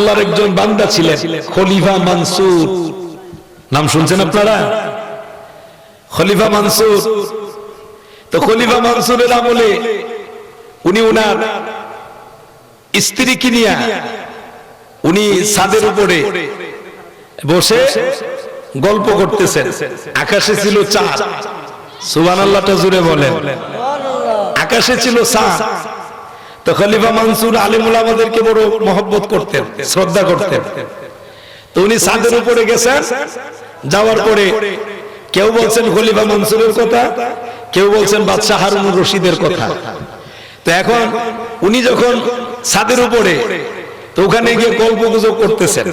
আল্লাহর একজন বান্দা ছিলেন খলিফা মানসুর। নাম শুনছেন আপনারা? খলিফা মানসুর। তো খলিফা মানসুরের আমলে উনি উনার স্ত্রীকে নিয়ে উনি ছাদের উপরে বসে গল্প করতেছেন। আকাশে ছিল চাঁদ। সুবহানাল্লাহটা জুড়ে বলেন। আকাশে ছিল চাঁদ। তো খলিফা মানসুর আলেম উলামাদেরকে বড় মহব্বত করতেন, শ্রদ্ধা করতেন। তো উনি ছাদের উপরে গেছেন। যাওয়ার পরে কেউ বলছেন খলিফা মানসুরের কথা, কেউ বলছেন বাদশাহ হারুনুর রশিদের কথা। তো এখন উনি যখন ছাদের উপরে, তো ওখানে গিয়ে গল্প গুজব করতেছেন।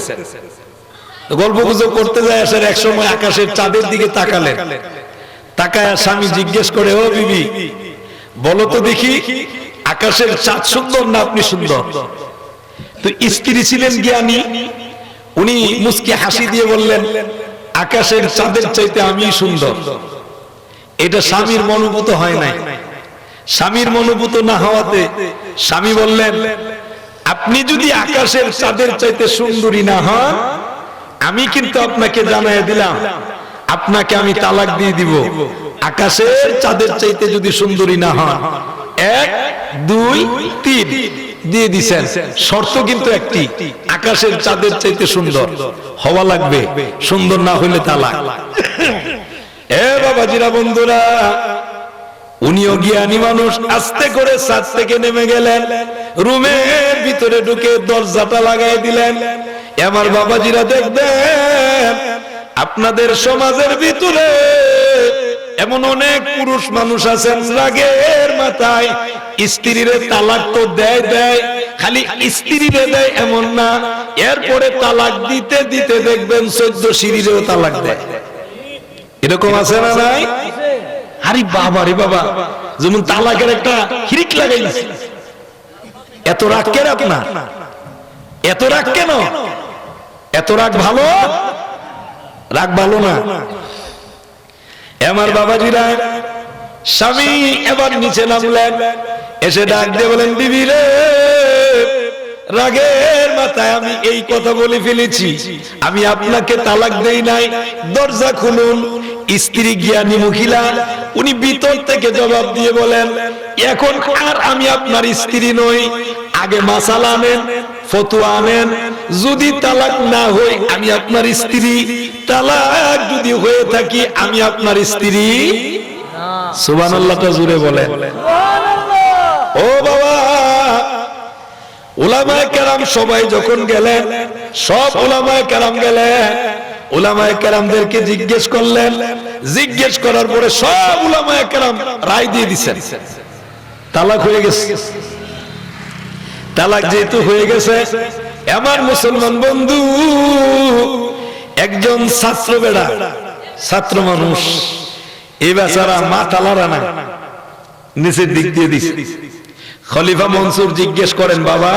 গল্প গুজব করতে যায় আসার এক সময় আকাশের চাঁদের দিকে তাকালেন। তাকায় স্বামী জিজ্ঞেস করে, ও বিবি বলো তো দেখি, আকাশের চাঁদ সুন্দর না আপনি সুন্দর? তো স্ত্রী ছিলেন জ্ঞানী, উনি মুস্কি হাসি দিয়ে বললেন, আকাশের চাঁদের চাইতে আমি সুন্দর। এটা স্বামীর মনোভূত হয় নাই। স্বামীর মনোভূত না হওয়াতে স্বামী বললেন, আপনি যদি আকাশের চাঁদের চাইতে সুন্দরী না হন, আমি কিন্তু আপনাকে জানাই দিলাম, আপনাকে আমি তালাক দিয়ে দিব। আকাশের চাঁদের চাইতে যদি সুন্দরী না হন, 1 2 3 দিয়ে দিছেন। শর্ত কিন্তু একটি, আকাশের চাঁদের চাইতে সুন্দর হওয়া লাগবে, সুন্দর না হইলে তালাক। এ বাবাজিরা, বন্ধুরা, উনিও জ্ঞানী মানুষ। আস্তে করে ছাদ থেকে নেমে গেলেন, রুমের ভিতরে ঢুকে দরজাটা লাগাই দিলেন। আমার বাবাজিরা, দেখবেন আপনাদের সমাজের ভিতরে এমন অনেক পুরুষ মানুষ আছেন, রাগের মাথায় স্ত্রীর তালাক তো দেয়, খালি স্ত্রীরে দেয় এমন না, এরপরে তালাক দিতে দিতে দেখবেন 14 সিঁড়িরেও তালাক দেয়। এরকম আছে না নাই? আরে বাবা রে বাবা, যেমন তালাকের একটা হিরিক লাগাইছে। এত রাগ কেন আপনার? এত রাগ কেন? এত রাগ ভালো? রাগ ভালো না। আমার বাবাজিরা, স্বামী এবার নিচে নামলেন, এসে ডাক দিয়ে বলেন, বিবি রে, রাগের মাথায় আমি এই কথা বলে ফেলেছি, আমি আপনাকে তালাক দেই নাই, দরজা খুলুন। স্ত্রী জ্ঞানী মহিলা, উনি ভিতর থেকে জবাব দিয়ে বলেন, এখন আর আমি আপনার স্ত্রী নই, আগে মাসালা আনেন, ফতোয়া আনেন, যদি তালাক না হই আমি আপনার স্ত্রী, তালাক যদি হয়ে থাকি আমি আপনার স্ত্রী। সুবহানাল্লাহটা জুড়ে বলেন। ও বাবা, উলামায়ে কেরাম সবাই যখন গেলেন, সব উলামায়ে কেরাম গেলেন, উলামায়ে কেরামদেরকে জিজ্ঞেস করলেন। জিজ্ঞেস করার পরে সব উলামায়ে কেরাম রায় দিয়ে দিচ্ছেন, তালাক হয়ে গেছে। তালাক যেহেতু হয়ে গেছে, আমার মুসলমান বন্ধু, একজন ছাত্র বেড়া, ছাত্র মানুষ, এই বেচারা মাথা লড়া না, নিচের দিক দিয়ে দিছে। খলিফা মনসুর জিজ্ঞেস করেন, বাবা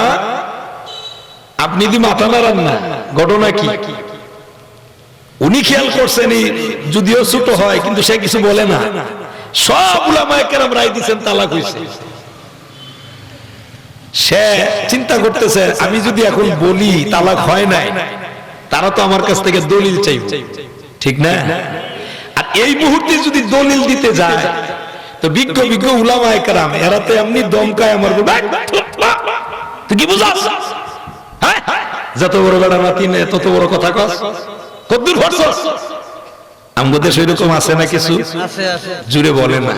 আপনি কি মাথা নাড়ান না, ঘটনা কি? উনি খেয়াল করছেন, যদিও ছোট হয় কিন্তু সে কিছু বলে না। সব উলামায়ে কেরাম রায় দিচ্ছেন তালাক হয়েছে। সে চিন্তা করতেছে, আমি যদি এখন বলি তালাক হয় নাই, তারা তো আমার কাছ থেকে দলিল চাইবে, ঠিক না? আর এই মুহূর্তে যদি দলিল দিতে যায়, তো বিজ্ঞ বিজ্ঞ উলামায়ে কেরাম এরা তো এমনি দমকায় আমার, তুই কি বুঝাস? যত বড় বেড়া নাতি নে তত বড় কথা কস, কদ্দুর ভরছস? আমাদের সেরকম আছে না কিছু? জুড়ে বলে না,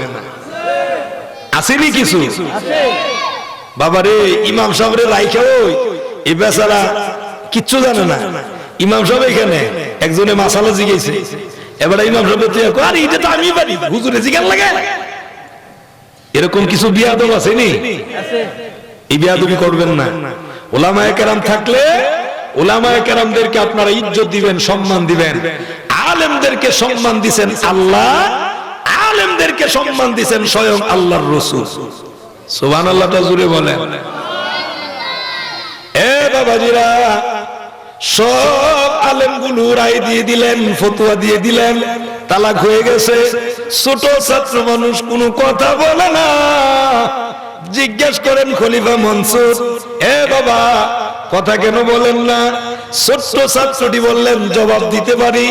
আসেনি কিছু? বাবারে, ইমাম সাহেবের রাইখা এই বেচারা কিচ্ছু জানে না। ইমাম সাহেব এখানে একজনে মাসালা জিজ্ঞেছে, এবার ইমাম সাহেব আরে এটা তো আমি পারি, হুজুরে জিজ্ঞান লাগে। এরকম কিছু বিয়াদব আসেনি? এই বিয়াদবি করবেন না। উলামায়ে কেরাম থাকলে উলামায়ে কেরামদেরকে আপনারা ইজ্জত দিবেন, সম্মান দিবেন। আলেমদেরকে সম্মান দিবেন আল্লাহ, আলেমদেরকে সম্মান দিবেন স্বয়ং আল্লাহর রাসূল। সুবহানাল্লাহটা জুড়ে বলেন। এ বাবাজিরা, সব আলেমগুলো রায় দিয়ে দিলেন, ফতোয়া দিয়ে দিলেন, তালাক হয়ে গেছে। ছোট ছাত্র মানুষ কোনো কথা বলে না। জিজ্ঞেস করেন খলিফা মনসুর, এ বাবা কথা কেন বলেন না? ছোট্ট ছাত্রটি বললেন জবাব দিতে পারি,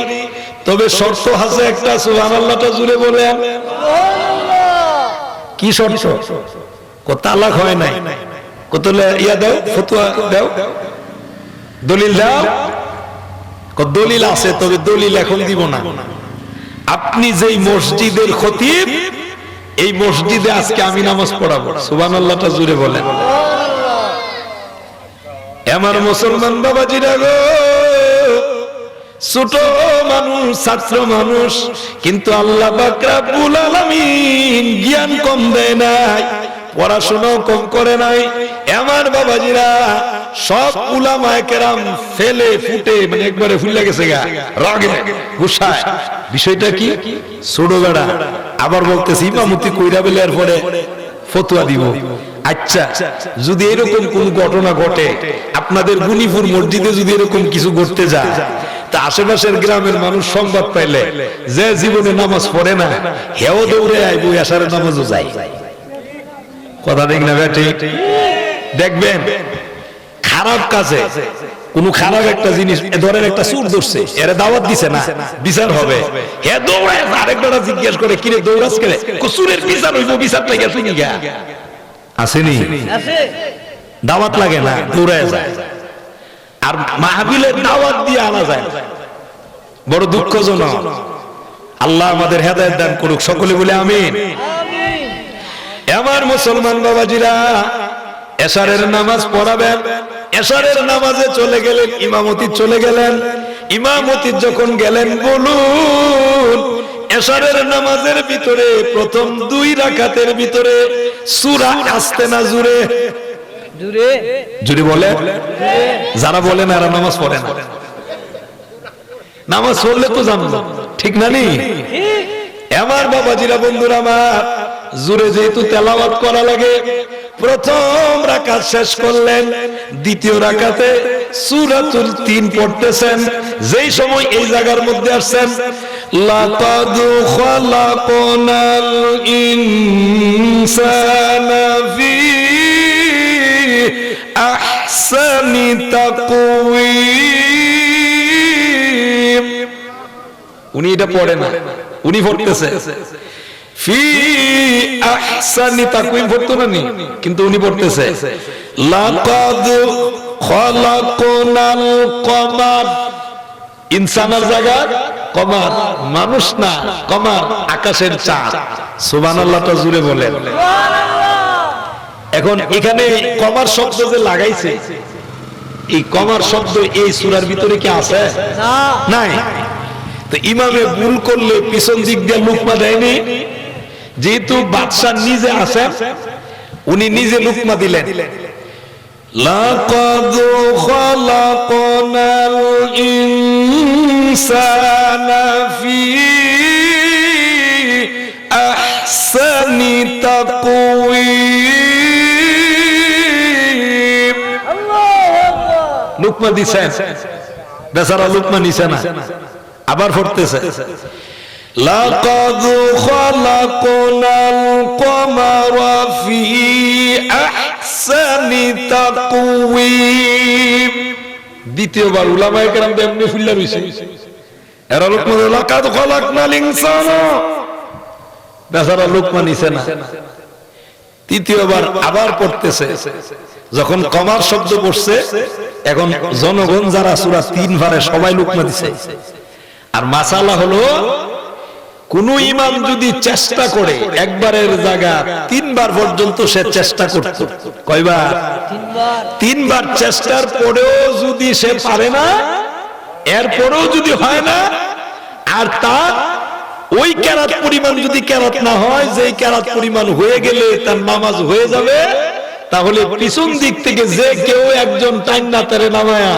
তবে শর্ত আছে একটা। সুবহানাল্লাহটা জুড়ে বলেন। কি শর্ত? তালাক হয় নাই, কত ইয়া দাও, ফতোয়া দাও, দলিল দাও। দলিল আছে, তবে দলিল এখন দিব না। আপনি যেই মসজিদের খতিব, এই মসজিদে আজকে আমি নামাজ পড়াবো। সুবহানাল্লাহটা জুড়ে বলেন। আমার মুসলমান বাবাজিরা গো, ছোট মানুষ, ছাত্র মানুষ, কিন্তু আল্লাহ পাক রব্বুল আলামিন জ্ঞান কম দেয় নাই, পড়াশোনাও কম করে নাই। আমার বাবাজিরা সব উলামায়ে কেরাম ফেলে ফুটে মানে একবারে ফুলে গেছে গা, রাগে গুসায়। বিষয়টা কি? ছোট বেড়া আবার বলতেছে ইমামতি কইরা বেলে এরপরে ফতোয়া দিব। আচ্ছা, যদি এরকম কোন ঘটনা ঘটে, আপনাদের গুনিপুর মসজিদে যদি এরকম কিছু ঘটতে যায়, তা আশেপাশের গ্রামের মানুষ সংবাদ পাইলে যে জীবনে নামাজ পড়ে না, হেও দৌড়ে আইব, আসার নামাজও যায়। কথা ঠিক না বেটি? দেখবেন খারাপ কাজে কোন খারাপ একটা জিনিস, ধরেন একটা চুর ধরছে, এর দাওয়াত দিছে না, বিচার হবে, হে দৌড়ায় আরেকবার জিজ্ঞেস করে কিরে দৌড়াস করে, চুরের বিচার হইব, বিচার লাগে শুনি গা আসেনি, দাওয়াত লাগে না, দৌড়ায় যায়। আর মাহফিলের দাওয়াত দিয়ে আনা যায়, বড় দুঃখজনক। আল্লাহ আমাদের হেদায়েত দান করুক, সকলে বলে আমিন। আমার মুসলমান বাবাজিরা, এশারের নামাজ পড়াবেন, এশারের নামাজে চলে গেলেন, ইমামতি চলে গেলেন। ইমামতি যখন গেলেন, বলুন এশারের নামাজের ভিতরে প্রথম 2 রাকাতের ভিতরে সূরা আসতে না জুড়ে জুড়ে জুড়ে বলে, যারা বলেন এরা নামাজ পড়ে না। নামাজ পড়লে তো জানবো, ঠিক না নি? আমার বাবাজিরা, বন্ধুরা আমার, জুড়ে যেহেতু তেলাওয়াত করা লাগে, প্রথম রাকাত শেষ করলেন, দ্বিতীয় রাকাতে সূরাতুল 3 পড়তেছেন। যেই সময় এই জায়গার মধ্যে আসছেন, লাকাদ খালাকনাল ইনসানা ফি আহসানি তাকওয়িম। উনি এটা পড়ে না, উনি পড়তেছে ফি আহসানি তাকওয়িম, পড়তো না নি, কিন্তু উনি পড়তেছে লাকাদ খালাকনাল কমার। ইনসানের জায়গা কমার, মানুষ না, কমার আকাশের চাঁদ। সুবহানাল্লাহটা জুড়ে বলেন। এখন এখানে কমার শব্দ যে লাগাইছে, এই কমার শব্দ এই সূরার ভিতরে কি আছে? নাই। তো ইমামে ভুল করলে পিছন দিক দিয়ে লুকমা দেয়নি, যেহেতু বাদশা নিজে আছেন, উনি নিজে লুকমা দিলেন। লাকাদ খালাকনাল ইনসানা ফি আহসানি তাকওয়িম। লুকমা দিছেন, বেচারা লুকমা নিছে না, আবার পড়তেছে লাকাদ খালাকনাল কমারা ফি আহসানি তাকওয়িম। দ্বিতীয়বার উলামায়ে কেরাম এমনি ফুল্লা রইছে, এরা লুকমা লাকাদ খালাকনাল ইনসানা, বেচারা লুকমা নিছে না। তৃতীয়বার আবার পড়তেছে, যখন কমার শব্দ পড়ছে, এখন জনগণ যারা সূরা 3 পারে সবাই লুকমা দিছে। আর মাসালা হলো, কোন ইমাম যদি চেষ্টা করে একবারের জায়গা 3 বার পর্যন্ত সে চেষ্টা করত, কয়বার? 3 বার চেষ্টার পরেও যদি সে পারে না, এরপরেও যদি হয় না, আর তার ওই কেরাত পরিমাণ যদি কেরাত না হয়, যেই কেরাত পরিমাণ হয়ে গেলে তার নামাজ হয়ে যাবে, তাহলে পিছন দিক থেকে যে কেউ একজন টাইন্না তারে নামায়া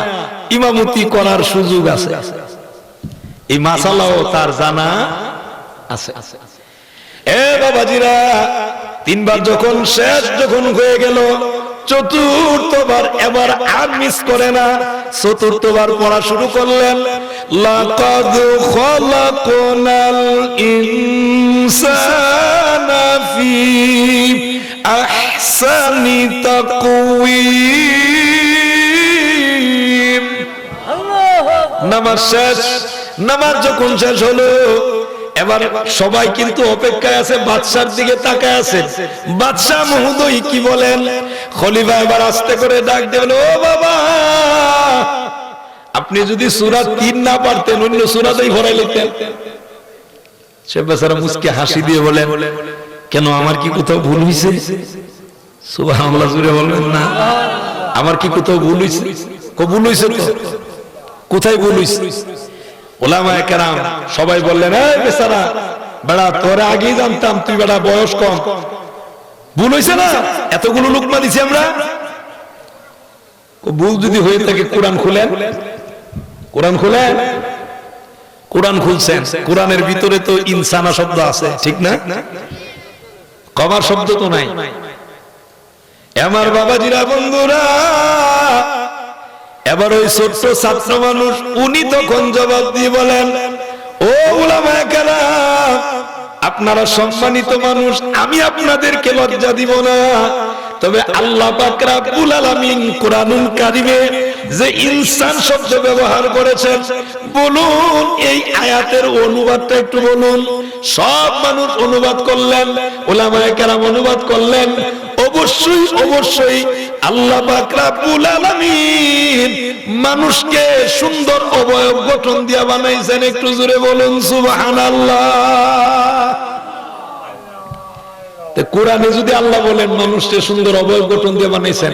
ইমামতি করার সুযোগ আছে। এই মাসালাও তার জানা আছে। এ বাবাজিরা, 3 বার যখন শেষ যখন হয়ে গেল, চতুর্থবার এবার আর মিস করে না, চতুর্থবার পড়া শুরু করলেন। লাকাদ খালাকনাল ইনসানা ফি আহসানি তাকওয়িম। নামাজ শেষ। নামাজ যখন শেষ হলো এবার সবাই কিন্তু অপেক্ষায় আছে, বাদশার দিকে তাকায় আছে। বাদশা মহোদয় কি বলেন? খলিফা এবার আস্তে করে ডাক দিলেন, ও বাবা, আপনি যদি সূরা 3 না পারতেন অন্য সূরাতেই ভরাই লিখতেন। সে বেচারা মুস্কি হাসি দিয়ে বলেন, কেন আমার কি কোথাও ভুল হয়েছে? সুবহানাল্লাহ, জোরে বলবেন না। আমার কি কোথাও ভুল হয়েছে? ভুল হয়েছে তো, কোথায় ভুল হয়েছে? উলামায়ে কেরাম সবাই বললেন, এই বেচারা বেড়া, তোরা আগেই জানতাম, তুই বেড়া বয়স কম, ভুল হয়েছে না, এতগুলো লুকমা দিছি আমরা। ভুল যদি হয়ে থাকে কোরআন খুলেন, কোরআন খুলেন। কোরআন খুলছেন, কোরআনের ভিতরে তো ইনসানা শব্দ আছে, ঠিক না? কমার শব্দ তো নাই। আমার বাবাজিরা, বন্ধুরা, এবার ওই ছোট্ট ছাত্র মানুষ উনি তখন জবাব দিয়ে বলেন, ও উলামায়ে কেরাম, আপনারা সম্মানিত মানুষ, আমি আপনাদেরকে লজ্জা দিব না, তবে আল্লাহ পাক রব্বুল আলামিন কোরআনুল কারীমে যে ইনসান শব্দ ব্যবহার করেছেন, বলুন এই আয়াতের অনুবাদটা একটু বলুন। সব মানুষ অনুবাদ করলেন, উলামায়ে কেরাম অনুবাদ করলেন। অবশ্যই অবশ্যই আল্লাহ পাক রব্বুল আলামিন মানুষকে সুন্দর অবয়ব গঠন দিয়া বানাইছেন। একটু জোরে বলুন সুবহানাল্লাহ। কোরআনে যদি আল্লাহ বলেন মানুষকে সুন্দর অবয়ব গঠন দিয়ে বানাইছেন,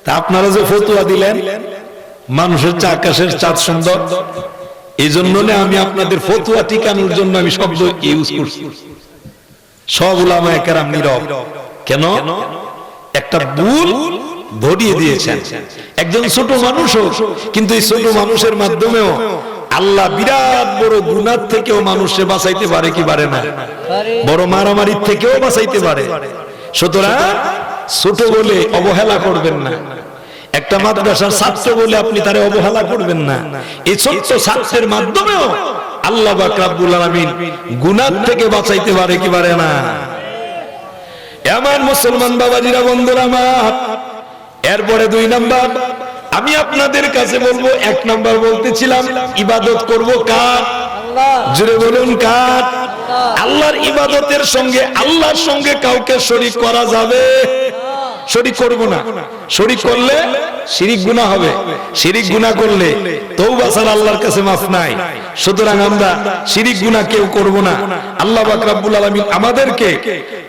তা আপনারা যে ফতোয়া দিলেন মানুষের আকাশের চাঁদ সুন্দর, এই জন্য আমি আপনাদের ফতোয়া টিকানোর জন্য আমি শব্দ ইউজ করছি। সব উলামায়ে কেরাম নীরব। কেন? একটা ভুল ধরিয়ে দিয়েছেন একজন ছোট মানুষও, কিন্তু এই ছোট মানুষের মাধ্যমেও আল্লাহ বিরাট বড় গুনাহ থেকেও মানুষকে বাঁচাইতে পারে কি পারে না? বড় মারামারির থেকেও বাঁচাইতে পারে। সুতরাং ছোট বলে অবহেলা করবেন না। একটা মাদ্রাসার ছাত্র বলে আপনি তারে অবহেলা করবেন না। এই ছোট্ট ছাত্রের মাধ্যমেও আল্লাহ পাক রব্বুল আলামিন গুনাহ থেকে বাঁচাইতে পারে কি পারে না? আমার মুসলমান বাবাজিরা, বন্ধুরা আমার, এরপরে 2 নাম্বার আমি আপনাদের কাছে বলবো। 1 নাম্বার বলতেছিলাম ইবাদত করব কার? জোরে বলুন কার? আল্লাহর ইবাদতের সঙ্গে আল্লাহর সঙ্গে কাউকে শরীক করা যাবে? শরীক করব না। শরীক করলে শিরিক গুনাহ হবে। শিরিক গুনাহ করলে তওবা ছাড়া আল্লাহর কাছে মাফ নাই। সুতরাং আমরা শিরিক গুনাহ কেউ করব না। আল্লাহ পাক রব্বুল আলামিন আমাদেরকে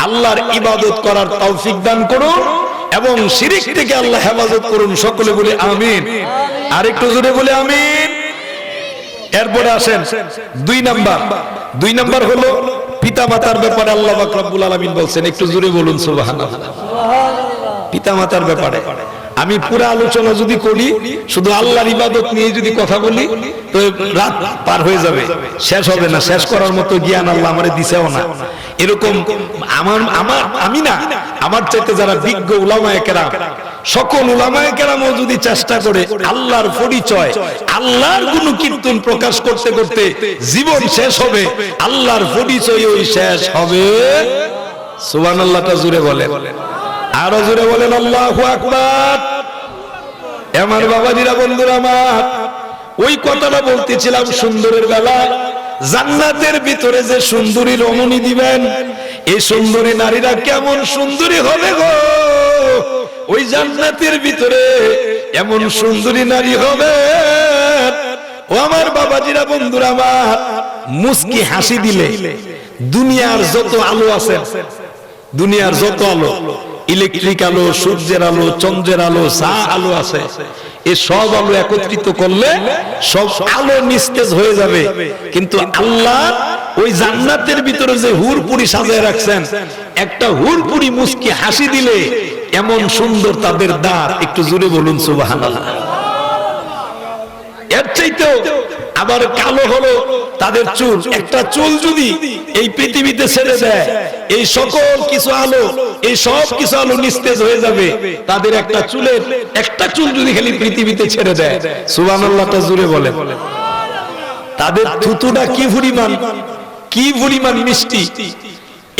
আল্লাহর ইবাদত করার তৌফিক দান করুন এবং শিরিক থেকে আল্লাহ হেফাজত করুন। সকলে বলে আমিন। আর একটু জোরে বলে আমিন। এরপরে আসেন 2 নাম্বার। 2 নাম্বার হলো পিতামাতার ব্যাপারে আল্লাহ পাক রব্বুল আলামিন বলছেন, একটু জোরে বলুন সুবহানাল্লাহ। পিতামাতার ব্যাপারে আমি পুরো আলোচনা যদি করি, শুধু আল্লাহর ইবাদত নিয়ে যদি কথা বলি, তো রাত পার হয়ে যাবে, শেষ হবে না। শেষ করার মতো জ্ঞান আল্লাহ আমারে দিছেও না। এরকম আমি না, আমার চাইতে যারা বিজ্ঞ উলামায়ে কেরাম, সকল উলামায়ে কেরামও যদি চেষ্টা করে আল্লাহর পরিচয়, আল্লাহর গুণকীর্তন প্রকাশ করতে করতে জীবন শেষ হবে, আল্লাহর পরিচয় ওই শেষ হবে। সুবহানাল্লাহটা জোরে বলেন, আরো জোরে বলেন আল্লাহু আকবার। আমার বাবাজিরা, বন্ধুরা আমার, ওই কথাটা বলতেছিলাম সুন্দরের বেলা। জান্নাতের ভিতরে যে সুন্দরী রমণী দিবেন, এই সুন্দরী নারীরা কেমন সুন্দরী হবে গো! ওই জান্নাতের ভিতরে এমন সুন্দরী নারী হবে, ও আমার বাবাজিরা, বন্ধুরা আমার, মুস্কি হাসি দিলে দুনিয়ার যত আলো আছে, দুনিয়ার যত আলো, ইলেকট্রিক আলো, সূর্যের আলো, চন্দ্রের আলো, যা আলো আছে, এই সব আলো একত্রিত করলে সব আলো নিস্তেজ হয়ে যাবে। কিন্তু আল্লাহ ওই জান্নাতের ভিতরে যে হুরপুরি সাজায় রাখছেন, একটা হুরপুরি মুস্কি হাসি দিলে এমন সুন্দর তাদের দাঁত, একটু জোরে বলুন সুবহানাল্লাহ। এর চাইতেও আবার কালো হলো তাদের চুল। একটা চুল যদি এই পৃথিবীতে ছেড়ে দেয়, এই সকল কিছু আলো, এই সব কিছু আলো নিস্তেজ হয়ে যাবে। তাদের একটা চুলের একটা চুল যদি খালি পৃথিবীতে ছেড়ে দেয়, সুবহানাল্লাহটা জোরে বলে। তাদের থুতুটা কি পরিমাণ মিষ্টি।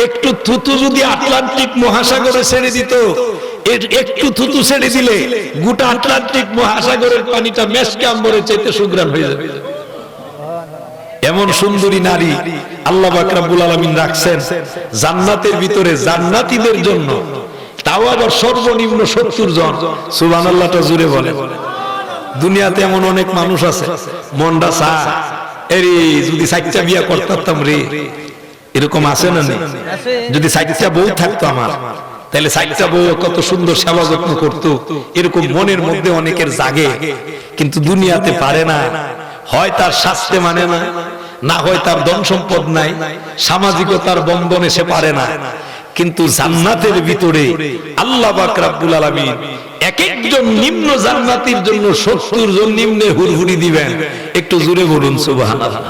একটু থুতু যদি আটলান্টিক মহাসাগরে ছেড়ে দিত, একটু থুতু ছেড়ে দিলে গোটা আটলান্টিক মহাসাগরের পানিটা মেশকে আম্বরের চাইতে সুঘ্রাণ হয়ে যাবে। এমন সুন্দরী নারী আল্লাহ পাক রব্বুল আলামিন রাখছেন জান্নাতের ভিতরে জান্নাতীদের জন্য, তাও আবার সর্বনিম্ন 70 জন। সুবহানাল্লাহটা জুড়ে বলেন। দুনিয়াতে এমন অনেক মানুষ আছে মনটা চায় এরে যদি 4টা বিয়া করতাম রে, এরকম আছে না? যদি 4টা বউ থাকতো আমার, তাহলে 4টা বউ কত সুন্দর সেবা যত্ন করতো, এরকম মনের মধ্যে অনেকের জাগে। কিন্তু দুনিয়াতে পারে না, হয় তার শাস্তে মানে না, না হয় তার ধন সম্পদ নাই, সামাজিকতার বন্ধনে সে পারে না। কিন্তু জান্নাতের ভিতরে আল্লাহ পাক রব্বুল আলামিন এক একজন নিম্ন জান্নাতীর জন্য 70 জন নিম্নে হুরহুরি দিবেন। একটু জোরে বলুন সুবহানাল্লাহ।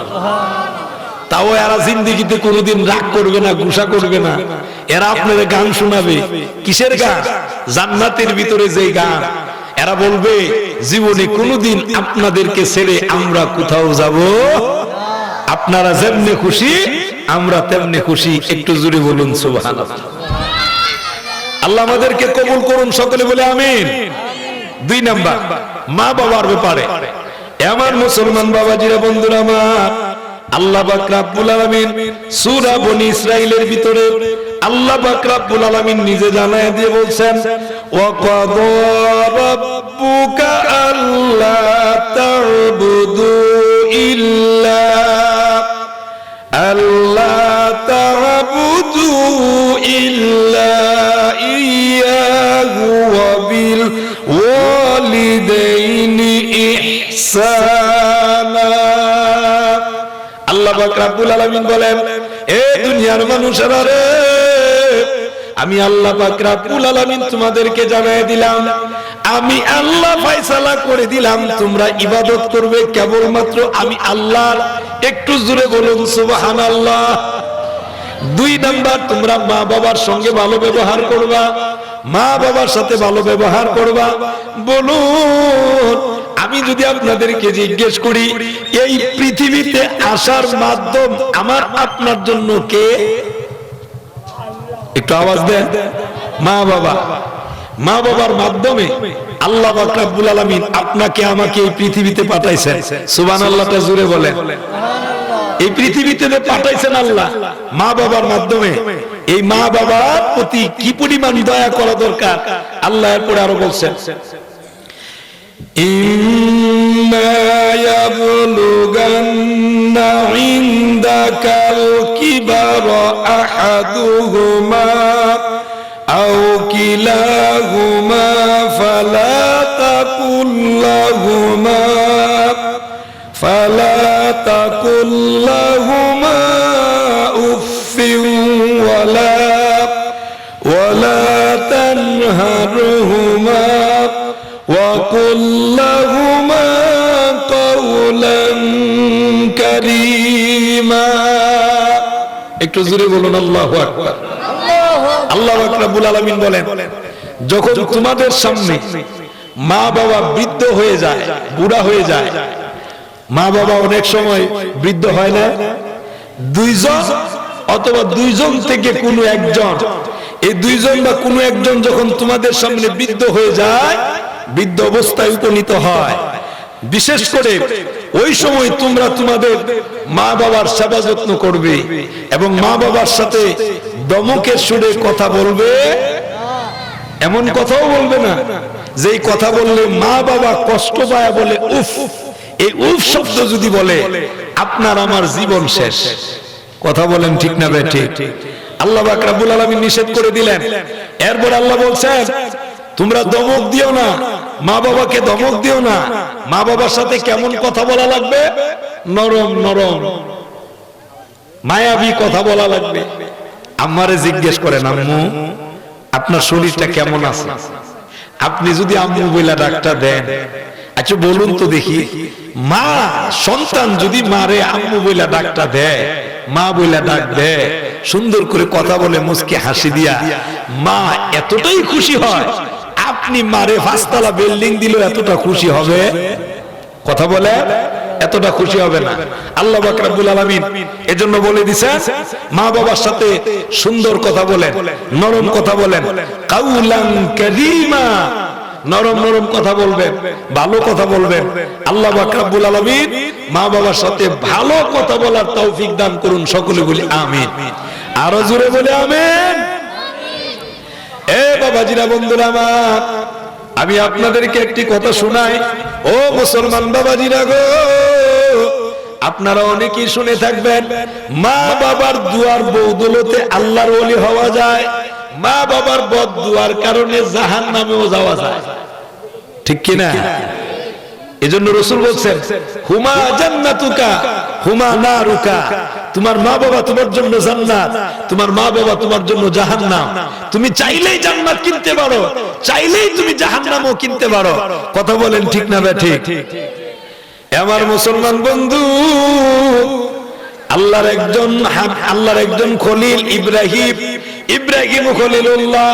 তাও এরা জিন্দেগিতে কোনোদিন রাগ করবে না, গুসা করবে না। এরা আপনাদের গান শোনাবে। কিসের গান? জান্নাতের ভিতরে যে গান। এরা বলবে জীবনে কোনোদিন আপনাদেরকে ছেড়ে আমরা কোথাও যাব, আপনারা যেমনে খুশি আমরা তেমনি খুশি। একটু জোরে বলুন সুবহানাল্লাহ। আল্লাহ আমাদেরকে কবুল করুন, সকলে বলে আমিন। 2 নাম্বার মা বাবার ব্যাপারে। আমার মুসলমান বাবাজিরা, বন্ধুরা আমার, আল্লাহ পাক রব্বুল আলামিন সূরা বনী ইসরাইলের ভিতরে আল্লাহ পাক রব্বুল আলামিন নিজে জানায় দিয়ে বলছেন, ওয়া ক্বাদা রাব্বুকা আল্লা তা'বুদু ইল্লা ইয়্যাহু ওয়া বিল ওয়ালিদাইনি ইহসানা। আল্লাহ পাক রব্বুল আলামিন বলেন, এ দুনিয়ার মানুষেরা রে, আমি আল্লাহ পাক রব্বুল আলামিন তোমাদেরকে জানায় দিলাম, আমি আল্লাহ ফয়সালা করে দিলাম তোমরা ইবাদত করবে কেবলমাত্র আমি আল্লাহর। একটু জোরে বলুন সুবহানাল্লাহ। 2 নাম্বার, তোমরা মা বাবার সঙ্গে ভালো ব্যবহার করবা, মা বাবার সাথে ভালো ব্যবহার করবা। বলুন, আমি যদি আপনাদেরকে জিজ্ঞেস করি এই পৃথিবীতে আসার মাধ্যম আমার আপনার জন্য কে? একটু আওয়াজ দেন। মা বাবা। মা বাবার মাধ্যমে আল্লাহ পাক রব্বুল আলামিন আপনাকে আমাকে এই পৃথিবীতে পাঠাইছেন। সুবহানাল্লাহটা জোরে বলেন। এই পৃথিবীতে পাঠাইছেন আল্লাহ মা বাবার মাধ্যমে। এই মা বাবার প্রতি কি পরিমাণ দয়া করা দরকার আল্লাহ এরপরে আরো বলছেন, ইম্মা ইয়াবলুগান্না ইনদাকাল কিবারা আহাদুহুমা আও কিলাহুমা ফালা তাকুল লাহুমা উফফিন ওয়ালা তানহারহুমা ওয়া কুল লাহুমা কাওলান কারীমা। একটু জোরে বলুন আল্লাহু আকবার। আল্লাহ রাব্বুল আলামিন বলেন, যখন তোমাদের সামনে মা বাবা বৃদ্ধ হয়ে যায়, বুড়া হয়ে যায়, মা বাবা অনেক সময় বৃদ্ধ হয় না, 2 জন অথবা 2 জন থেকে কোনো একজন, এই 2 জন বা কোনো একজন যখন তোমাদের সামনে বৃদ্ধ হয়ে যায়, বৃদ্ধ অবস্থায় উপনীত হয়, বিশেষ করে ওই সময় তোমরা তোমাদের মা বাবার সেবা যত্ন করবে এবং মা বাবার সাথে দমকের সুরে কথা বলবে। এমন কথাও বলবে না যেই কথা বললে মা বাবা কষ্ট পায়, বলে উফ। এই উফ শব্দ যদি বলে আপনার আমার জীবন শেষ। কথা বলেন ঠিক না বে ঠিক? আল্লাহ পাক রব্বুল আলামিন নিষেধ করে দিলেন। এরপর আল্লাহ বলছেন, তোমরা দমক দিও না, মা বাবাকে দমক দিও না। মা বাবার সাথে কেমন কথা বলা লাগবে? নরম নরম মায়াবী কথা বলা লাগবে। আমারে জিজ্ঞেস করেন, আম্মু আপনার শরীরটা কেমন আছে? আপনি যদি আম্মু বইলা ডাকটা দেন, আচ্ছা বলুন তো দেখি, মা সন্তান যদি মারে আম্মু বইলা ডাকটা দেয়, মা বইলা ডাক দেয়, সুন্দর করে কথা বলে মুস্কি হাসি দিয়া, মা এতটাই খুশি হয়, আপনি মারে 5 তলা বিল্ডিং দিলেও এতটা খুশি হবে? কথা বলে এতটা খুশি হবে না। আল্লাহ পাক রব্বুল আলামিন এজন্য বলে দিয়েছেন, মা বাবার সাথে সুন্দর কথা বলেন, নরম কথা বলেন, কাউলান কারীমা, নরম নরম কথা বলবেন, ভালো কথা বলবেন। আল্লাহ পাক রব্বুল আলামিন মা বাবার সাথে ভালো কথা বলার তৌফিক দান করুন। সকলে বলি আমিন। আরো জোরে বলি আমিন। এ বাবাজিরা, বন্ধুরা আমার, আমি আপনাদেরকে একটি কথা শোনাই। ও মুসলমান বাবাজিরা গো, আপনারা অনেকেই শুনে থাকবেন, মা বাবার দুয়ার বদৌলতে আল্লাহর ওলি হওয়া যায়, মা বাবার বদ দুয়ার কারণে জাহান্নামেও যাওয়া যায়। ঠিক কি না? এজন্য রাসূল বলেন, হুমা জান্নাতুকা হুমা নারুকা, তোমার মা বাবা তোমার জন্য জান্নাত, তোমার মা বাবা তোমার জন্য জাহান্নাম। তুমি চাইলেই জান্নাত কিনতে পারো, চাইলেই তুমি জাহান্নামও কিনতে পারো। কথা বলেন ঠিক না ঠিক? আমার মুসলমান বন্ধু, আল্লাহর একজন খলিল ইব্রাহিম খলিলুল্লাহ,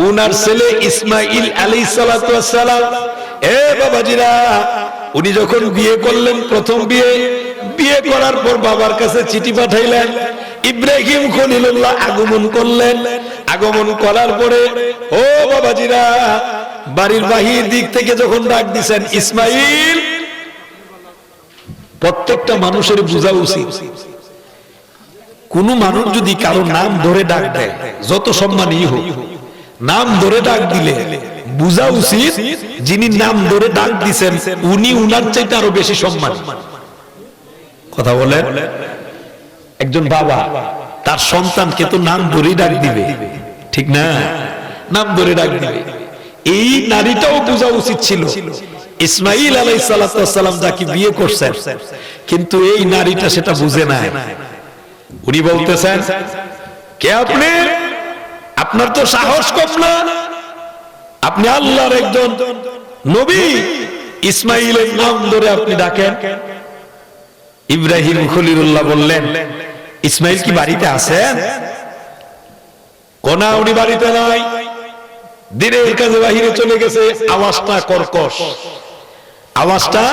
উনার ছেলে ইসমাঈল আলাইহিস সালাতু ওয়াস সালাম। এ বাবাজিরা, উনি যখন বিয়ে করলেন, প্রথম বিয়ে করার পর বাবার কাছে চিঠি পাঠাইলেন। ইব্রাহিম খলিলুল্লাহ আগমন করলেন। আগমন করার পরে ও বাবাজিরা, বাড়ির বাহির দিক থেকে যখন ডাক দিছেন ইসমাঈল, প্রত্যেকটা মানুষের বোঝা উচিত, কোন মানুষ যদি কারো নাম ধরে ডাক দেয়, যত সম্মানই হোক, নাম ধরে ডাক দিলে বুঝা উচিত যিনি নাম ধরে ডাক দিছেন উনি উনার চাইতে আরো বেশি সম্মান। কথা বলে, একজন বাবা তার সন্তানকে তো নাম ধরে ডাক দিবে, ঠিক না? নাম ধরে ডাক দিবে। এই নারীটাও বোঝা উচিত ছিল ইসমাঈল আলাইহিস সালাতু ওয়াস সালাম যাকে বিয়ে করছেন, কিন্তু এই নারীটা সেটা বুঝে না। উনি বলতেছেন, কে আপনি? আপনার তো সাহস কম না, আপনি আল্লাহর একজন নবী, ইসমাঈলের নাম ধরে আপনি ডাকেন। ইব্রাহিম খলিলুল্লাহ বললেন, ইসমাঈল কি বাড়িতে আছেন? কোনা, উনি বাড়িতে নাই, দিনের কাজে বাহিরে চলে গেছে। আওয়াজটা কর্কশ, আওয়াজটা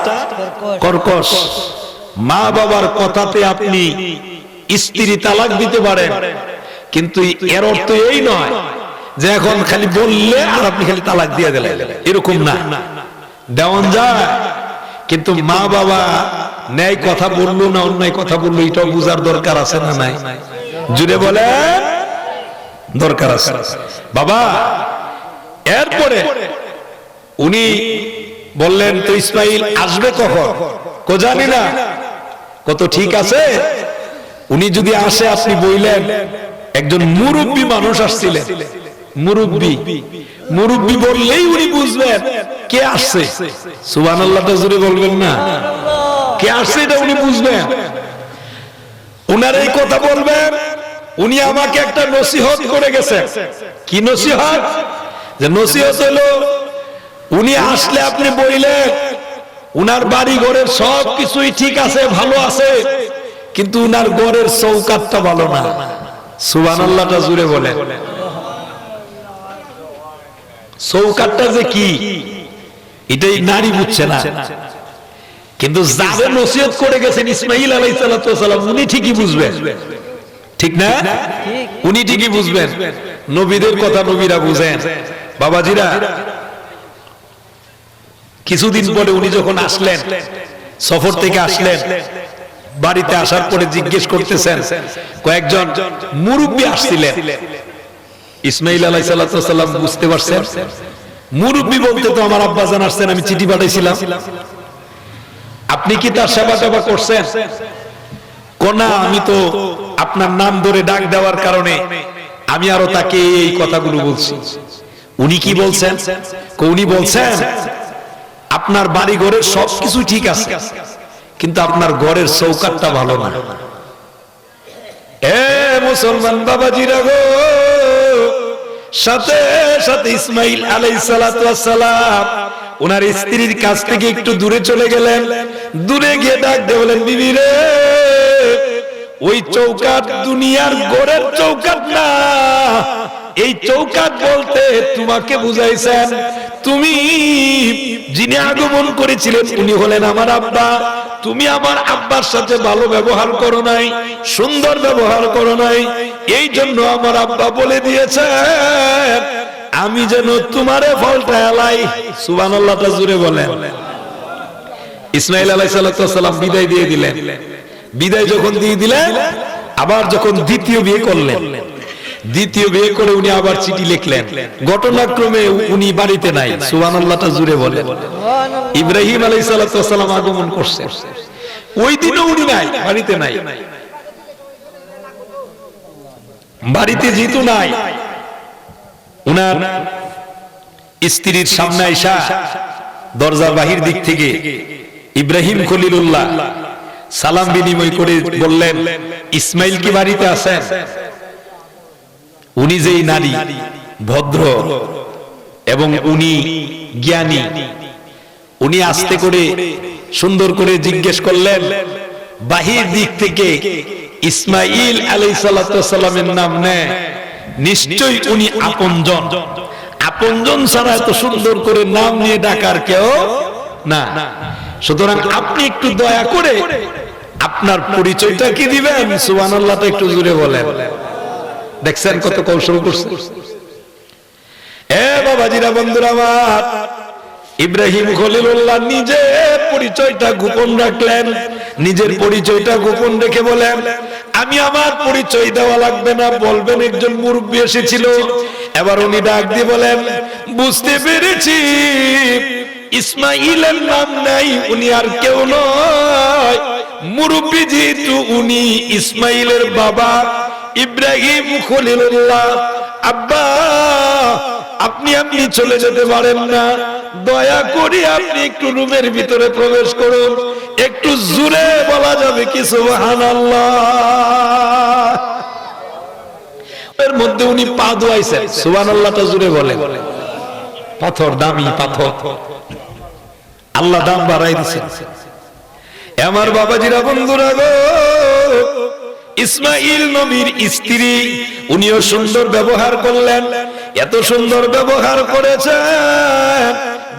কর্কশ। মা বাবার কথাতে আপনি স্ত্রী তালাক দিতে পারেন, কিন্তু এর অর্থ এই নয় যে এখন খালি বললে আর আপনি খালি তালাক দিয়ে দিলেন, এরকম না। দেওয়ান যায়, কিন্তু মা বাবা ন্যায় কথা বললো না অন্যায় কথা বললো, এটাও বুঝার দরকার আছে না নাই? জুড়ে বলে দরকার আছে বাবা। এরপরে উনি বললেন, তো ইসমাঈল আসবে কখন? কো জানি না। কত ঠিক আছে, উনি যদি আসে আপনি বললেন একজন মুরব্বী মানুষ আসছিলেন, মুরব্বী বললেই উনি বুঝবেন কে আসছে। সুবহানাল্লাহ তো জোরে বলবেন না? কে আসছে এটা উনি বুঝবেন। উনার এই কথা বলবেন, উনি আমাকে একটা নসিহত করে গেছেন। কি নসিহত? যে নসিহত হলো, উনি আসলে আপনি বললেন উনার বাড়ি ঘরের সব কিছুই ঠিক আছে, ভালো আছে, কিন্তু উনার ঘরের চৌকাটটা ভালো না। সুবহানাল্লাহটা জুড়ে বলেন। চৌকাটটা যে কি এটাই নারী বুঝছে না, কিন্তু যাদের নসিহত করে গেছেন ইসমাঈল আলাইহিস সালাতু ওয়াস সালাম, উনি ঠিকই বুঝবেন, ঠিক না? উনি ঠিকই বুঝবেন। নবীদের কথা নবীরা বুঝেন। বাবাজিরা, কিছুদিন পরে উনি যখন আসলেন, সফর থেকে আসলেন, বাড়িতে আসার পরে জিজ্ঞেস করতেছেন, কয়েকজন মুরব্বী আসছিলেন। ইসমাঈল আলাইহিস সালাতু ওয়াস সালাম বুঝতে পারছেন, মুরব্বী বলতে তো আমার আব্বা জান আসছেন, আমি চিঠি পাঠাইছিলাম, আপনি কি তার সেবা টেবা করছেন? কোনা, আমি তো আপনার নাম ধরে ডাক দেওয়ার কারণে আমি আরো তাকে এই কথাগুলো বলছি। উনি কি বলছেন? উনি বলছেন আপনার বাড়ি ঘরের সবকিছু ঠিক আছে, কিন্তু আপনার ঘরের চৌকাটটা ভালো না। এ মুসলমান বাবাজিরা গো, সাথে সাথে ইসমাঈল আলাইহিস সালাতু ওয়াস সালাম ওনার স্ত্রীর কাছ থেকে একটু দূরে চলে গেলেন। দূরে গিয়ে ডাক দিয়ে বলেন, বিবি রে, ওই চৌকাট দুনিয়ার ঘরের চৌকাট না, এই চৌকাট বলতে তোমাকে বুঝাইছেন তুমি যিনি আগমন করেছিলেন উনি হলেন আমার আব্বা, তুমি আমার আব্বার সাথে ভালো ব্যবহার করো নাই, সুন্দর ব্যবহার করো নাই, এই জন্য আমার আব্বা বলে দিয়েছে আমি যেন তোমারে ফলটা এলাই। সুবহানাল্লাহটা জুড়ে বলেন। ইসমাঈল আলাইহিস সালাম বিদায় দিয়ে দিলেন। বিদায় যখন দিয়ে দিলেন, আবার যখন দ্বিতীয় বিয়ে করলেন, দ্বিতীয় বিয়ে করে উনি আবার চিঠি লিখলেন। ঘটনাক্রমে উনি বাড়িতে নাই। সুবহানাল্লাহটা জুড়ে বলেন। ইব্রাহিম আলাইহিস সালাম আগমন করছেন, ওই দিনও উনি নাই, বাড়িতে নাই। বাড়িতে যেহেতু নাই, উনার স্ত্রীর সামনে আইসা দরজার বাহির দিক থেকে ইব্রাহিম খলিলুল্লাহ সালাম বিনিময় করে বললেন, ইসমাইল কি বাড়িতে আছেন? উনি যেই নারী, ভদ্র এবং উনি জ্ঞানী, উনি আস্তে করে সুন্দর করে জিজ্ঞেস করলেন, বাহির দিক থেকে ইসমাইল আলাইহিস সালামের নাম নেয়, নিশ্চয়ই উনি আপনজন। আপনজন ছাড়া এত সুন্দর করে নাম নিয়ে ডাকার কেউ না। সুতরাং আপনি একটু দয়া করে আপনার পরিচয়টা কি দিবেন? সুবহানাল্লাহটা একটু জোরে বলেন। দেখছেন কত কৌশল করছে। এ বাবাজিরা, বন্ধুরা আমার, ইব্রাহিম খলিলুল্লাহ নিজের পরিচয়টা গোপন রাখলেন। নিজের পরিচয়টা গোপন রেখে বলেন, আমি আমার পরিচয় দেওয়া লাগবে না, বলবেন একজন মুরব্বী এসেছিল। এবার উনি ডাক দিয়ে বলেন, বুঝতে পেরেছি ইসমাইলের নাম নাই, উনি আর কেউ নয়, মুরব্বী যেহেতু উনি ইসমাইলের বাবা ইব্রাহিম খলিলুল্লাহ। আব্বা, আপনি চলে যেতে পারেন না, দয়া করে আপনি একটু রুমের ভিতরে প্রবেশ করুন। একটু জোরে বলা যাবে কি সুবহানাল্লাহ? এর মধ্যে উনি পা ধোয়াইছেন। সুবহানাল্লাহটা জোরে বলেন। পাথর, দামি পাথর, আল্লাহ দাম বাড়াই দিয়েছেন। আমার বাবাজিরা, বন্ধুরা গো, ইসমাইল নবীর স্ত্রী, উনিও সুন্দর ব্যবহার করলেন। এত সুন্দর ব্যবহার করেছেন,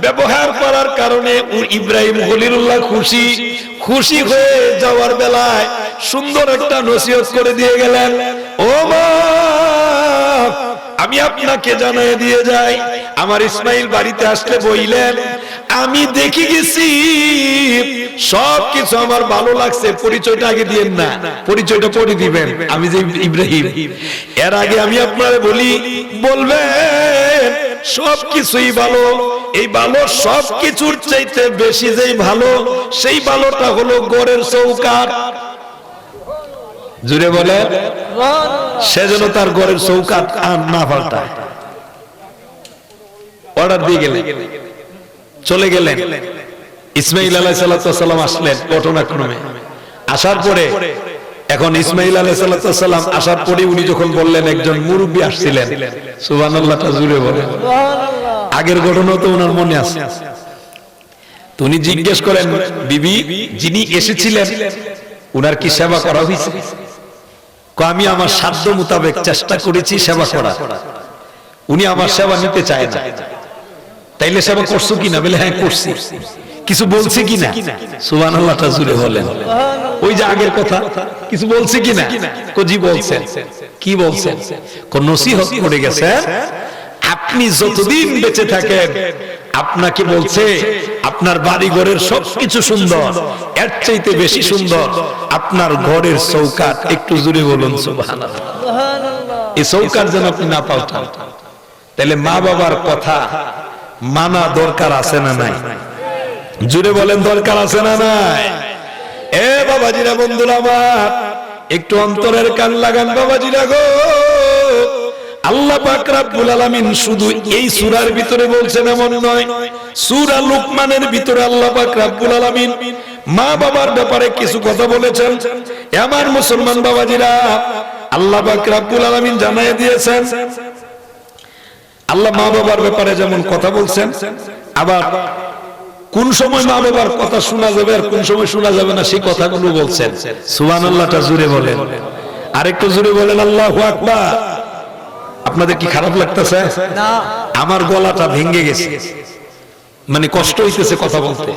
ব্যবহার করার কারণে ইব্রাহিম খলিলুল্লাহ খুশি হয়ে যাওয়ার বেলায় সুন্দর একটা নসিহত করে দিয়ে গেলেন, ও মা, আমি আপনাকে জানিয়ে দিয়ে যাই, আমার ইসমাইল বাড়িতে আসলে বইলেন, আমি দেখে গেছি সবকিছু আমার ভালো লাগছে, পরিচয়টা আগে দিয়েন না, পরিচয়টা পরে দিবেন, আমি যে ইব্রাহিম। এর আগে আমি আপনারে বলবেন সবকিছুই ভালো। এই ভালো সবকিছুর চাইতে বেশি যেই ভালো, সেই ভালোটা হলো ঘরের চৌকাঠ। জুড়ে বলে, সেজন্য তার ঘরের চৌকাঠ আর না পাল্টায়। অর্ডার দিয়ে গেলেন, চলে গেলেন। ইসমাইল আলাইহিস সালাম আসলেন ঘটনাক্রমে। আসার পরে, এখন ইসমাইল আলাইহিস সালাম আসার পরে উনি যখন বললেন একজন মুরব্বী আসছিলেন, সুবহানাল্লাহটা জুড়ে বলেন। আগের ঘটনা তো ওনার মনে আছে। তো উনি জিজ্ঞেস করেন, বিবি, যিনি এসেছিলেন উনার কি সেবা করা হয়েছে? আমি আমার সাধ্য মোতাবেক চেষ্টা করেছি সেবা করা। উনি আমার সেবা নিতে চায় না। তাইলে সেবা করছো কিনা? বলে হ্যাঁ করছি। কিছু বলছে কিনা? সুবহানাল্লাহটা জুড়ে বলেন। ওই যে আগের কথা, কিছু বলছে কিনা? জি বলছেন। কি বলছেন? কোন নসিহত করে গেছেন, আপনি যতদিন বেঁচে থাকেন আপনাকে বলছে আপনার বাড়ি ঘরের সবকিছু সুন্দর, এর চাইতে বেশি সুন্দর আপনার ঘরের চৌকাঠ। একটু জোরে বলুন সুবহানাল্লাহ। এই চৌকাঠ যেন আপনি না পাল্টান। তাহলে মা বাবার কথা মানা দরকার আছে না নাই? জোরে বলেন, দরকার আছে না নাই? এ বাবাজিরা, বন্ধুরা আমার, একটু অন্তরের কান লাগান বাবাজিরা গো। আল্লাহ পাক রব্বুল আলামিন শুধু এই সূরার ভিতরে বলছেন এমন নয়, সূরা লুকমানের ভিতরে আল্লাহ পাক রব্বুল আলামিন মা বাবার ব্যাপারে কিছু কথা বলেছেন। আমার মুসলমান বাবাজিরা, আল্লাহ পাক রব্বুল আলামিন জানিয়ে দিয়েছেন, আল্লাহ মা বাবার ব্যাপারে যেমন কথা বলছেন, আবার কোন সময় মা বাবার কথা শোনা যাবে আর কোন সময় শোনা যাবে না সেই কথাগুলো বলছেন। সুবহানাল্লাহটা জোরে বলেন। আরেকটু জোরে বলেন আল্লাহু আকবার। আপনাদের কি খারাপ লাগতেছে? না, আমার গলাটা ভেঙে গেছে। মানে কষ্ট হইতেছে কথা বলতে।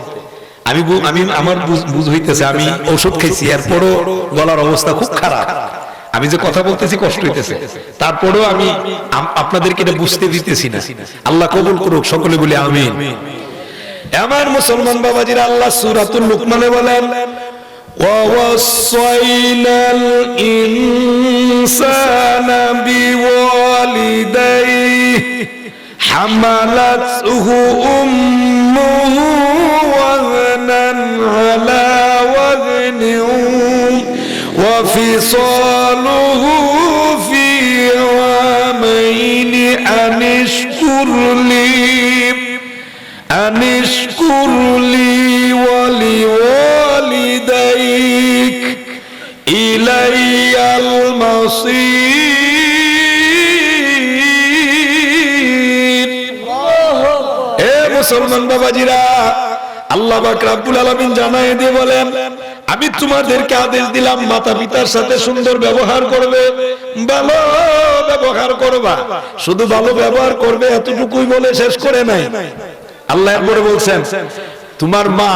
আমি আমার বুঝ হইতেছে, আমি ঔষধ খাইছি, এরপরও গলার অবস্থা খুব খারাপ, আমি যে কথা বলতেছি কষ্ট হইতেছে, তারপরেও আমি আপনাদেরকে এটা বুঝতে দিতেছি না। আল্লাহ কবুল করুক, সকলে বলি আমিন। আমার মুসলমান বাবাজিরা, আল্লাহ সূরাতুল লুকমানে বলেন, وَوَصَّيْنَا الْإِنسَانَ بِوَالِدَيْهِ حَمَلَتْهُ أُمُّهُ وَهْنًا عَلَى وَهْنٍ وَفِصَالُهُ فِي عَامَيْنِ أَنِ اشْكُرْ لِي وَلِوَالِدَيْكَ إِلَيَّ الْمَصِيرُ। হে মুসলমান বাবাজিরা, আল্লাহ পাক রব্বুল আলামিন জানায় দিয়ে বলেন, আমি তোমাদেরকে আদেশ দিলাম মাতা পিতার সাথে সুন্দর ব্যবহার করবে, ভালো ব্যবহার করবা। শুধু ভালো ব্যবহার করবে এতটুকুই বলে শেষ করে নাই। আল্লাহ এরপরে বলছেন, তোমার মা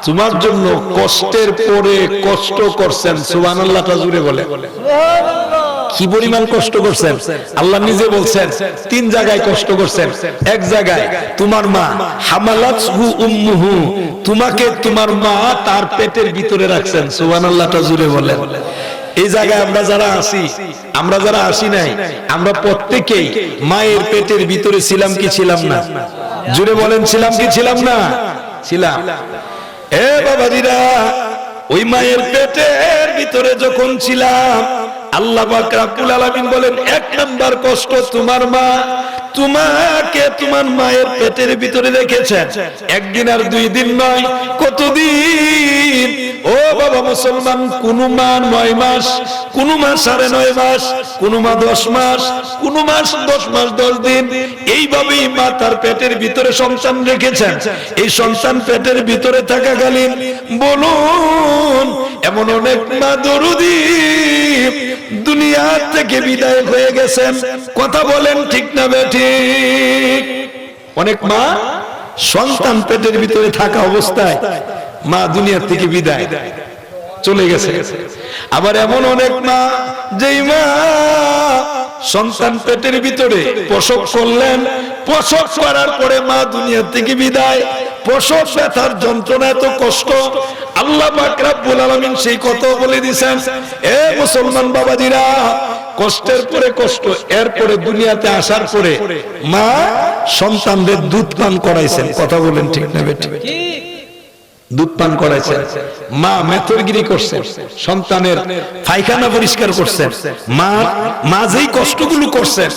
তোমার জন্য কষ্টের পরে কষ্ট করছেন। সুবহানাল্লাহটা জুড়ে বলে, কি পরিমাণ কষ্ট করছেন আল্লাহ নিজে বলছেন। 3 জায়গায় কষ্ট করছেন। এক জায়গায় তোমার মা হামালাতহু উম্মুহু, তোমাকে তোমার মা তার পেটের ভিতরে রাখছেন। সুবহানাল্লাহটা জুড়ে বলেন। এই জায়গায় আমরা যারা আসি নাই, আমরা প্রত্যেকেই মায়ের পেটের ভিতরে ছিলাম কি ছিলাম না? জুড়ে বলেন, ছিলাম কি ছিলাম না? ছিলাম। এ বাবাজিরা, ওই মায়ের পেটের ভিতরে যখন ছিলাম, আল্লাহ পাক রব্বুল আলামিন বলেন, 1 নাম্বার কষ্ট তোমার মা তোমাকে তোমার মায়ের পেটের ভিতরে রেখেছেন। একদিন আর 2 দিন নয়, কতদিন? ও বাবা মুসলমান, কোন মা 9 মাস, কোন মা 9.5 মাস, কোন মা 10 মাস, কোন মাস 10 মাস 10 দিন, এইভাবেই মা তার পেটের ভিতরে সন্তান রেখেছেন। এই সন্তান পেটের ভিতরে থাকাকালীন বলুন, এমন অনেক মা দরুদি দুনিয়া থেকে বিদায় হয়ে গেছেন। কথা বলেন ঠিক না বেঠিক? অনেক মা সন্তান পেটের ভিতরে থাকা অবস্থায় মা দুনিয়া থেকে বিদায় চলে গেছে। আবার এমন অনেক মা, যেই মা সন্তান পেটের ভিতরে প্রসব করলেন, প্রসব করার পরে মা দুনিয়া থেকে বিদায়। প্রসব ব্যথার যন্ত্রণা, এত কষ্ট, আল্লাহ পাক রব্বুল আলামিন সেই কথা বলে দিয়েছেন। এ মুসলমান বাবাজিরা, কষ্টের পরে কষ্ট, এরপরে দুনিয়াতে আসার পরে মা সন্তানদের দুধ পান করাইছেন। কথা বলেন ঠিক না বেঠিক? দুধ পান করাইছেন। মা মেথরগিরি করছেন, সন্তানের পায়খানা পরিষ্কার করছেন। মা যেই কষ্টগুলো করছেন,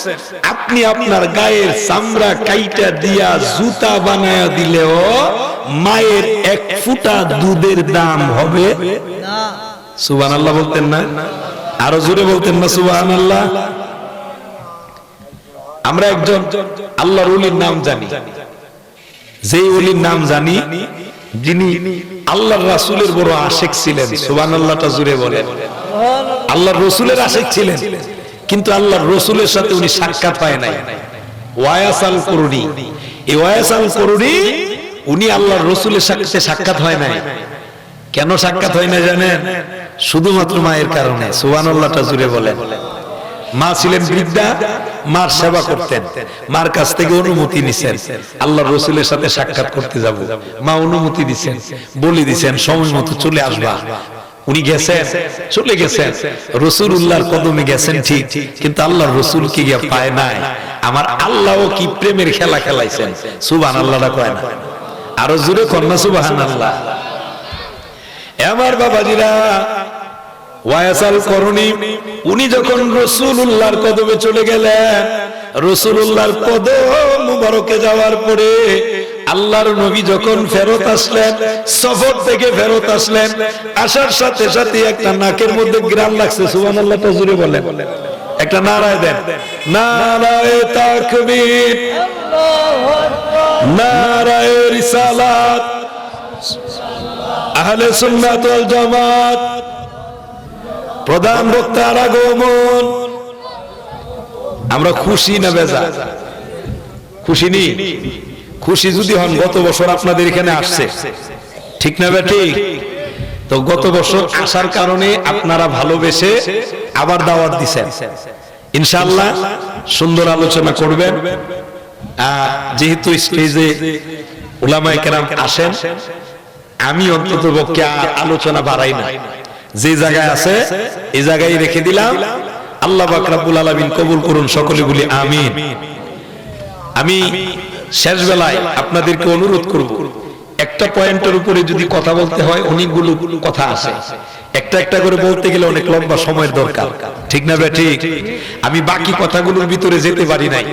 আপনি আপনার গায়ের চামড়া কাইটা দিয়া জুতা বানায়া দিলেও মায়ের 1 ফুটা দুধের দাম হবে না। সুবহানাল্লাহ বলতেন না? আরো জোরে বলতেন না সুবহানাল্লাহ? আমরা একজন আল্লাহর ওলির নাম জানি, যেই ওলির নাম জানি, যিনি আল্লাহর রাসূলের বড় আশিক ছিলেন। সুবহানাল্লাহটা জোরে বলেন। আল্লাহর রাসূলের আশিক ছিলেন, কিন্তু আল্লাহর রাসূলের সাথে উনি সাক্ষাৎ পায় নাই। ওয়াইস আল কুরনি, এই ওয়াইস আল কুরনি, উনি আল্লাহর রাসূলের সাথে সাক্ষাৎ হয় নাই। কেন সাক্ষাৎ হয় না জানেন? শুধুমাত্র মায়ের কারণে। সুবহানাল্লাহটা জোরে বলেন। মা ছিলেন বৃদ্ধা, মার সেবা করতেন, মার কাছ থেকে অনুমতি নিছেন আল্লাহর রাসূলের সাথে সাক্ষাৎ করতে যাব। মা অনুমতি দিবেন, বলে দিবেন সময় মতো চলে আসবা। উনি গেছেন, চলে গেছেন, রাসূলুল্লাহর কদমে গেছেন ঠিক, কিন্তু আল্লাহর রাসূলকে গিয়া পায় নাই। আমার আল্লাহও কি প্রেমের খেলা খেলাইছেন। সুবহানাল্লাহটা কয় না? আরো জোরে কন্যা সুবহানাল্লাহ। আমার বাবাজিরা, ওয়াইসাল করুনি, উনি যখন রাসূলুল্লাহর কদমে চলে গেলেন, রাসূলুল্লাহর কদম মুবারকে যাওয়ার পরে আল্লাহর নবী যখন ফেরত আসলেন, সফর থেকে ফেরত আসলেন, আসার সাথে সাথে একটা নাকের মধ্যে গ্রাম লাগছে। সুবহানাল্লাহটা জোরে বলেন, একটা নারায়ে দেন, নারায়ে তাকবীর, আল্লাহু আকবার, নারায়ে রিসালাত, আহলে সুন্নাত ওয়াল জামাত, প্রধান বক্তার আগমন। আমরা খুশি না বেজার? খুশি নি? খুশি যদি হন, গত বছর আপনাদের এখানে আসছে, ঠিক না ভাই? ঠিক। তো গত বছর আসার কারণে আপনারা ভালোবেসে আবার দাওয়াত দিছেন। ইনশাআল্লাহ সুন্দর আলোচনা করবেন। যেহেতু স্টেজে উলামায়ে কেরাম আসেন, আমি অন্তত পক্ষে আলোচনা বাড়াই না, যে জায়গায় আছে এই জায়গায় রেখে দিলাম। আল্লাহ পাক রব্বুল আলামিন কবুল করুন, সকলে বলি আমিন। আমি শেষ বেলায় আপনাদেরকে অনুরোধ করব, একটা পয়েন্টের উপরে যদি কথা বলতে হয় অনেকগুলো কথা আছে, একটা একটা করে বলতে গেলে অনেক লম্বা সময়ের দরকার, ঠিক না ভাই? ঠিক। আমি বাকি কথাগুলোর ভিতরে যেতে পারি নাই।